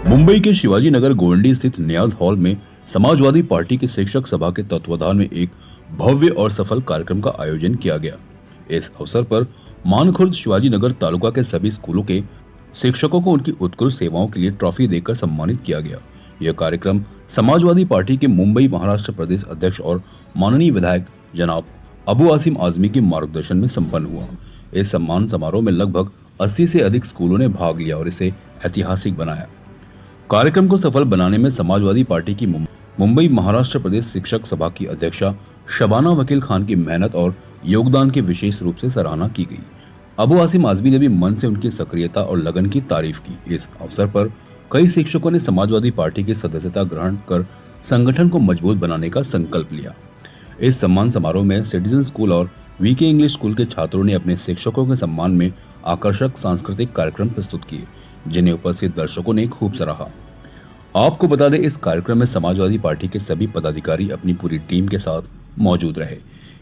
मुंबई के शिवाजी नगर गोवंडी स्थित न्याज हॉल में समाजवादी पार्टी की शिक्षक सभा के तत्वाधान में एक भव्य और सफल कार्यक्रम का आयोजन किया गया। इस अवसर पर मानखुर्द शिवाजी नगर तालुका के सभी स्कूलों के शिक्षकों को उनकी उत्कृष्ट सेवाओं के लिए ट्रॉफी देकर सम्मानित किया गया। यह कार्यक्रम समाजवादी पार्टी के मुंबई महाराष्ट्र प्रदेश अध्यक्ष और माननीय विधायक जनाब अबू आसिम आजमी के मार्गदर्शन में संपन्न हुआ। इस सम्मान समारोह में लगभग 80 से अधिक स्कूलों ने भाग लिया और इसे ऐतिहासिक बनाया। कार्यक्रम को सफल बनाने में समाजवादी पार्टी की मुंबई महाराष्ट्र प्रदेश शिक्षक सभा की अध्यक्षा शबाना वकील खान की मेहनत और योगदान की विशेष रूप से सराहना की गई। अबू आसिम आजमी ने भी मन से उनकी सक्रियता और लगन की तारीफ की। इस अवसर पर कई शिक्षकों ने समाजवादी पार्टी की सदस्यता ग्रहण कर संगठन को मजबूत बनाने का संकल्प लिया। इस सम्मान समारोह में सिटीजन स्कूल और वीके इंग्लिश स्कूल के छात्रों ने अपने शिक्षकों के सम्मान में आकर्षक सांस्कृतिक कार्यक्रम प्रस्तुत किए, जिन्हें उपस्थित दर्शकों ने खूब सराहा। आपको बता दें, इस कार्यक्रम में समाजवादी पार्टी के सभी पदाधिकारी अपनी पूरी टीम के साथ मौजूद रहे।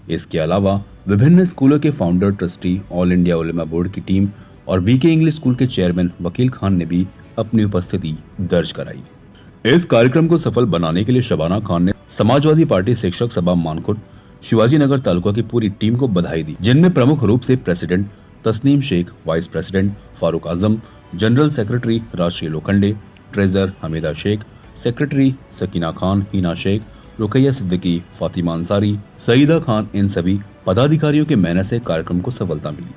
इसके अलावा विभिन्न स्कूलों के फाउंडर, ट्रस्टी, ऑल इंडिया उलेमा बोर्ड की टीम और वीके इंग्लिश स्कूल के चेयरमैन वकील खान ने भी अपनी उपस्थिति दर्ज कराई। इस कार्यक्रम को सफल बनाने के लिए शबाना खान ने समाजवादी पार्टी शिक्षक सभा मानखुर्द शिवाजी नगर तालुका की पूरी टीम को बधाई दी, जिनमें प्रमुख रूप से president Tasneem Sheikh, vice president Farooq Azam, general secretary Rashtriya Lokhande, treasure Hamida Sheikh, secretary Sakina Khan, Hina Sheikh, Ruqaiya Siddiqui, Fatima Ansari, Saeeda Khan, इन सभी पदाधिकारियों के मेहनत से कार्यक्रम को सफलता मिली,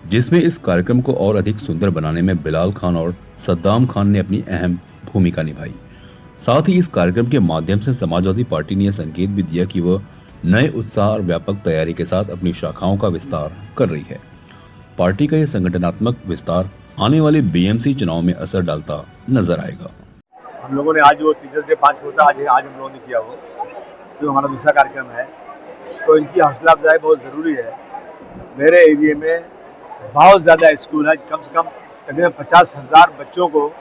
जिसमें इस कार्यक्रम को और अधिक सुंदर बनाने में बिलाल खान और सद्दाम खान ने अपनी अहम भूमिका निभाई। साथ ही इस कार्यक्रम के माध्यम से समाजवादी पार्टी ने यह संकेत भी दिया कि वह नए उत्साह और व्यापक तैयारी के साथ अपनी शाखाओं का विस्तार कर रही है। पार्टी का यह संगठनात्मक विस्तार आने वाले बीएमसी चुनाव में असर डालता नजर आएगा। हम लोगों ने आज वो टीचर्स डे 5 होता आज हम लोगों ने किया, वो जो हमारा दूसरा कार्यक्रम है, तो इनकी हौसला अफजाई बहुत ज़रूरी है। मेरे एरिया में बहुत ज़्यादा स्कूल है, कम से कम तकरीबन 50,000 बच्चों को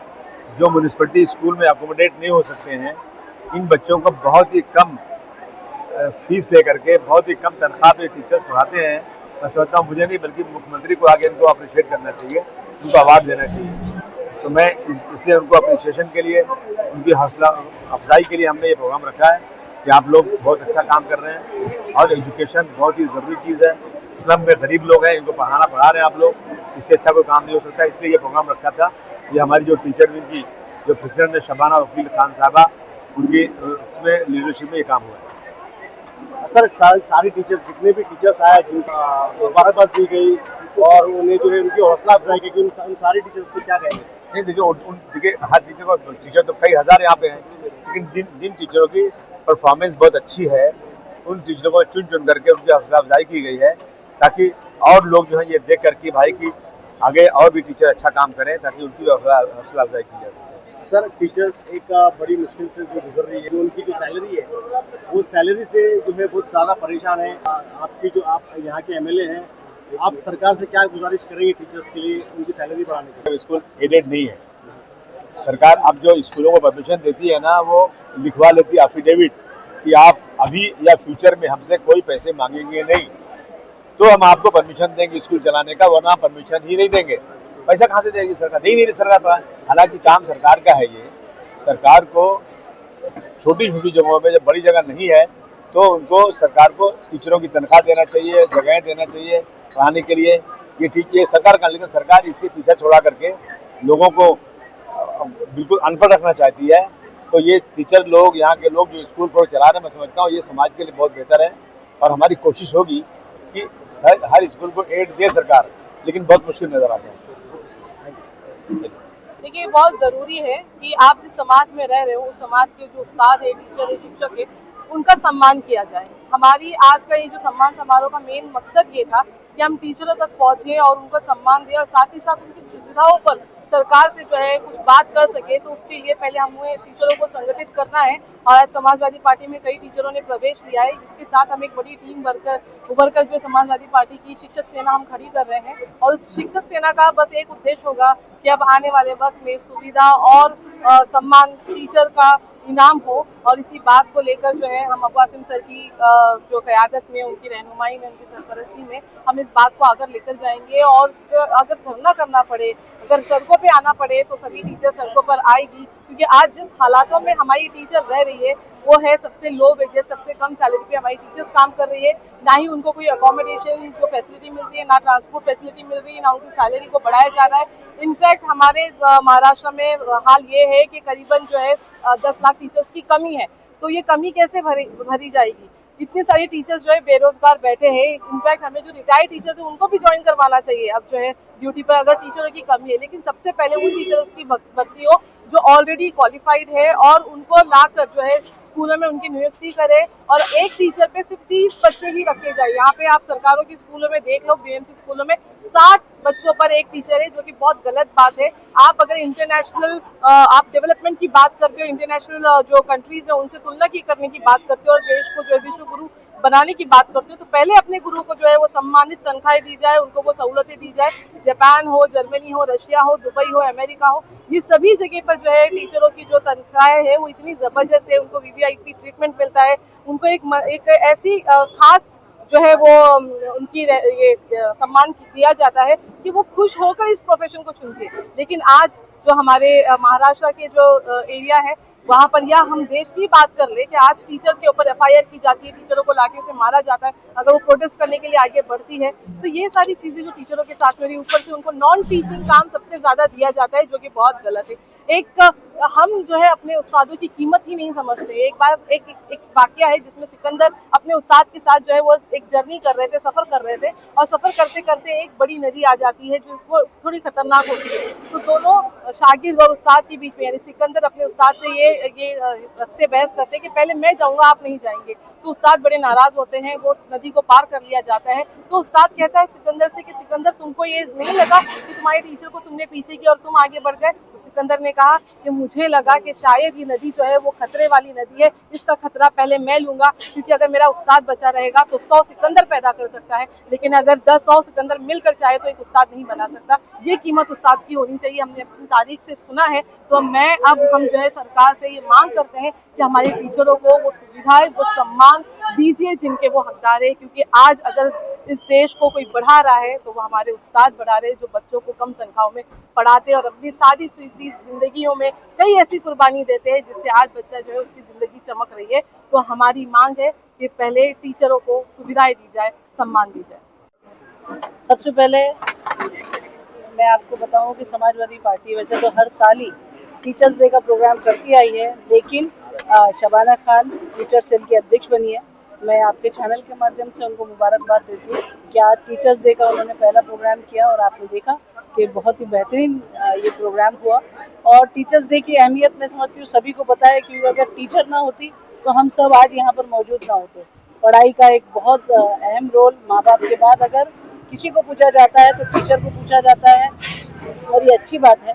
जो म्यूनिसिपैलिटी स्कूल में अकोमोडेट नहीं हो सकते हैं, इन बच्चों को बहुत ही कम फीस लेकर के, बहुत ही कम तनख्वाह पे टीचर्स पढ़ाते हैं। मैं समझता हूँ मुझे नहीं बल्कि मुख्यमंत्री को आगे इनको अप्रिशिएट करना चाहिए, उनको अवार्ड देना चाहिए। तो मैं इसलिए उनको अप्रिशिएशन के लिए, उनकी हौसला अफजाई के लिए हमने ये प्रोग्राम रखा है कि आप लोग बहुत अच्छा काम कर रहे हैं और एजुकेशन बहुत ही ज़रूरी चीज़ है। स्लम में गरीब लोग हैं, इनको पढ़ा रहे हैं आप लोग, इससे अच्छा कोई काम नहीं हो सकता। इसलिए ये प्रोग्राम रखा था। ये हमारी जो टीचर विंग की जो प्रेसिडेंट है शबाना वकील खान साहबा, उनकी उसमें लीडरशिप में ये काम हुआ है। सर, सारी टीचर्स, जितने भी टीचर्स आए, जिनका मुबारकबाद दी गई और उन्हें जो है उनकी हौसला अफजाई की, उन सारी टीचर्स को क्या कहेंगे? नहीं देखिए, उन हर टीचर तो कई हज़ार यहाँ पे हैं, लेकिन जिन टीचरों की परफॉर्मेंस बहुत अच्छी है, उन टीचरों को चुन करके उनकी हौसला अफजाई की गई है, ताकि और लोग जो है ये देख करके भाई कि आगे और भी टीचर अच्छा काम करें, ताकि उनकी हौसला अफजाई की जा सके। सर, टीचर्स एक बड़ी मुश्किल से जो गुजर रही है, जो उनकी जो सैलरी है, वो सैलरी से जो है बहुत ज़्यादा परेशान है। आप यहाँ के एमएलए हैं, आप सरकार से क्या गुजारिश करेंगे टीचर्स के लिए उनकी सैलरी बढ़ाने के लिए? स्कूल एडेड नहीं है, सरकार अब जो स्कूलों को परमिशन देती है ना, वो लिखवा लेती है एफिडेविट कि आप अभी या फ्यूचर में हमसे कोई पैसे मांगेंगे नहीं, तो हम आपको परमिशन देंगे स्कूल चलाने का, वरना परमिशन ही नहीं देंगे। पैसा कहाँ से देगी सरकार? नहीं सरकार पर। हालांकि काम सरकार का है, ये सरकार को छोटी छोटी जगहों में, जब बड़ी जगह नहीं है तो उनको सरकार को टीचरों की तनख्वाह देना चाहिए, जगह देना चाहिए पढ़ाने के लिए। ये ठीक है सरकार का, लेकिन सरकार इससे पीछा छोड़ा करके लोगों को बिल्कुल अनपढ़ रखना चाहती है। तो ये टीचर लोग, यहाँ के लोग जो स्कूल पर चला रहे हैं, मैं समझता हूँ ये समाज के लिए बहुत बेहतर है। और हमारी कोशिश होगी कि हर स्कूल को एड दे सरकार, लेकिन बहुत मुश्किल नजर आता है। देखिए, बहुत ज़रूरी है कि आप जिस समाज में रह रहे हो, उस समाज के जो उस्ताद है, टीचर है, शिक्षक है, उनका सम्मान किया जाए। हमारी आज का ये जो सम्मान समारोह का मेन मकसद ये था कि हम टीचरों तक पहुँचे और उनका सम्मान दें और साथ ही साथ उनकी सुविधाओं पर सरकार से जो है कुछ बात कर सके। तो उसके लिए पहले हमें टीचरों को संगठित करना है और आज समाजवादी पार्टी में कई टीचरों ने प्रवेश लिया है। इसके साथ हम एक बड़ी टीम उभर कर जो समाजवादी पार्टी की शिक्षक सेना हम खड़ी कर रहे हैं और उस शिक्षक सेना का बस एक उद्देश्य होगा कि अब आने वाले वक्त में सुविधा और सम्मान टीचर का इनाम हो और इसी बात को लेकर जो है हम अबू आसिम सर की जो क़यादत में, उनकी रहनुमाई में, उनकी सरपरस्ती में हम इस बात को आगे लेकर जाएंगे। और अगर धरना करना पड़े, अगर सड़कों पे आना पड़े तो सभी टीचर सड़कों पर आएगी, क्योंकि आज जिस हालातों में हमारी टीचर रह रही है वो है सबसे लो वेजेस, सबसे कम सैलरी पे हमारी टीचर्स काम कर रही है। ना ही उनको कोई अकोमोडेशन जो फैसिलिटी मिलती है, ना ट्रांसपोर्ट फैसिलिटी मिल रही है, ना उनकी सैलरी को बढ़ाया जा रहा है। इनफैक्ट हमारे महाराष्ट्र में हाल ये है कि करीबन जो है 10 लाख टीचर्स की कमी है। तो ये कमी कैसे भरी जाएगी? इतने सारे टीचर्स जो है बेरोजगार बैठे हैं। इनफैक्ट हमें जो रिटायर्ड टीचर्स हैं उनको भी ज्वाइन करवाना चाहिए अब जो है ड्यूटी पर, अगर टीचरों की कमी है। लेकिन सबसे पहले उन टीचर्स की भर्ती हो जो ऑलरेडी क्वालिफाइड है और उनको लाकर जो है स्कूलों में उनकी नियुक्ति करे। और एक टीचर पे सिर्फ 30 बच्चे ही रखे जाए। यहाँ पे आप सरकारों की स्कूलों में देख लो, बीएमसी स्कूलों में 60 बच्चों पर एक टीचर है, जो कि बहुत गलत बात है। आप अगर इंटरनेशनल आप डेवलपमेंट की बात करते हो, इंटरनेशनल जो कंट्रीज है उनसे तुलना की करने की बात करते हो और देश को जो है विश्व गुरु बनाने की बात करते हो, तो पहले अपने गुरु को जो है वो सम्मानित तनख्वाहें दी जाए, उनको वो सहूलतें दी जाए। जापान हो, जर्मनी हो, रशिया हो, दुबई हो, अमेरिका हो, ये सभी जगह पर जो है टीचरों की जो तनख्वाहें है वो इतनी जबरदस्त है। उनको वीवीआईपी ट्रीटमेंट मिलता है, उनको एक ऐसी खास जो है वो उनकी ये सम्मान दिया जाता है कि वो खुश होकर इस प्रोफेशन को चुनते हैं। लेकिन आज जो हमारे महाराष्ट्र के जो एरिया है वहाँ पर, या हम देश की बात कर ले कि आज टीचर के ऊपर एफआईआर की जाती है, टीचरों को लाठी से मारा जाता है अगर वो प्रोटेस्ट करने के लिए आगे बढ़ती है। तो ये सारी चीजें जो टीचरों के साथ में रही, ऊपर से उनको नॉन टीचिंग काम सबसे ज्यादा दिया जाता है, जो कि बहुत गलत है। हम जो है अपने उस्तादों की कीमत ही नहीं समझते। एक बार एक वाकया है जिसमें सिकंदर अपने उस्ताद के साथ जो है वो एक जर्नी कर रहे थे, सफर कर रहे थे, और सफर करते करते एक बड़ी नदी आ जाती है जो वो थोड़ी खतरनाक होती है। तो दोनों शागिर्द और उस्ताद के बीच में, यानी सिकंदर अपने उस्ताद से ये रखते बहस करते कि पहले मैं जाऊंगा, आप नहीं जाएंगे। तो उस्ताद बड़े नाराज होते हैं, वो नदी को पार कर लिया जाता है। तो उस्ताद कहता है सिकंदर से कि सिकंदर, तुमको ये नहीं लगा कि तुम्हारे टीचर को तुमने पीछे किया और तुम आगे बढ़ गए? तो सिकंदर ने कहा कि मुझे लगा कि शायद ये नदी जो है वो खतरे वाली नदी है, इसका खतरा पहले मैं लूंगा, क्योंकि अगर मेरा उस्ताद बचा रहेगा तो 100 सिकंदर पैदा कर सकता है, लेकिन अगर 100 सिकंदर मिलकर चाहे तो एक उस्ताद नहीं बना सकता। ये कीमत उस्ताद की होनी चाहिए। हमने अपनी तारीख से सुना है, तो हम जो है सरकार से ये मांग करते हैं कि हमारे टीचरों को वो सुविधाएं, वो सम्मान दीजिए जिनके वो हकदार है। क्योंकि आज अगर इस देश को कोई बढ़ा रहा है तो वो हमारे उस्ताद बढ़ा रहे हैं, जो बच्चों को कम तनख्वाहों में पढ़ाते और अपनी सादी सीधी जिंदगियों में कई ऐसी कुर्बानी देते हैं जिससे आज बच्चा जो है उसकी जिंदगी चमक रही है। तो हमारी मांग है कि पहले टीचरों को सुविधाएं दी जाए, सम्मान दी जाए। सबसे पहले मैं आपको बताऊं कि समाजवादी पार्टी वैसे तो हर साल ही टीचर्स डे का प्रोग्राम करती आई है, लेकिन शबाना खान टीचर सेल की अध्यक्ष बनी है। मैं आपके चैनल के माध्यम से उनको मुबारकबाद देती हूँ कि आज टीचर्स डे का उन्होंने पहला प्रोग्राम किया और आपने देखा कि बहुत ही बेहतरीन ये प्रोग्राम हुआ। और टीचर्स डे की अहमियत मैं समझती हूँ सभी को पता है, क्योंकि अगर टीचर ना होती तो हम सब आज यहाँ पर मौजूद ना होते। पढ़ाई का एक बहुत अहम रोल माँ बाप के बाद अगर किसी को पूछा जाता है तो टीचर को पूछा जाता है, और ये अच्छी बात है।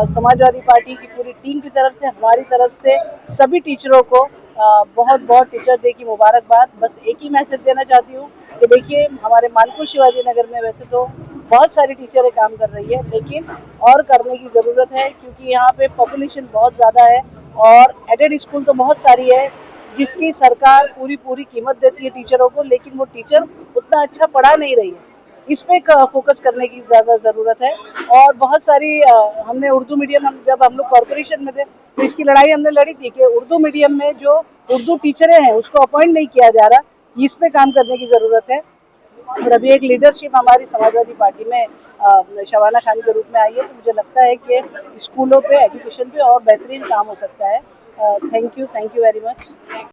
समाजवादी पार्टी की पूरी टीम की तरफ से, हमारी तरफ से सभी टीचरों को बहुत बहुत टीचर डे की मुबारकबाद। बस एक ही मैसेज देना चाहती हूँ कि देखिए, हमारे मानपुर शिवाजी नगर में वैसे तो बहुत सारी टीचरें काम कर रही है, लेकिन और करने की ज़रूरत है, क्योंकि यहाँ पे पॉपुलेशन बहुत ज़्यादा है और एडेड स्कूल तो बहुत सारी है जिसकी सरकार पूरी कीमत देती है टीचरों को, लेकिन वो टीचर उतना अच्छा पढ़ा नहीं रही है। इस पे फोकस करने की ज़्यादा ज़रूरत है। और बहुत सारी हमने उर्दू मीडियम, जब हम लोग कॉर्पोरेशन में थे तो इसकी लड़ाई हमने लड़ी थी कि उर्दू मीडियम में जो उर्दू टीचरें हैं उसको अपॉइंट नहीं किया जा रहा, इस पे काम करने की ज़रूरत है। और अभी एक लीडरशिप हमारी समाजवादी पार्टी में शबाना खान के रूप में आई है, तो मुझे लगता है कि स्कूलों पे, एजुकेशन पे और बेहतरीन काम हो सकता है। Thank you very much.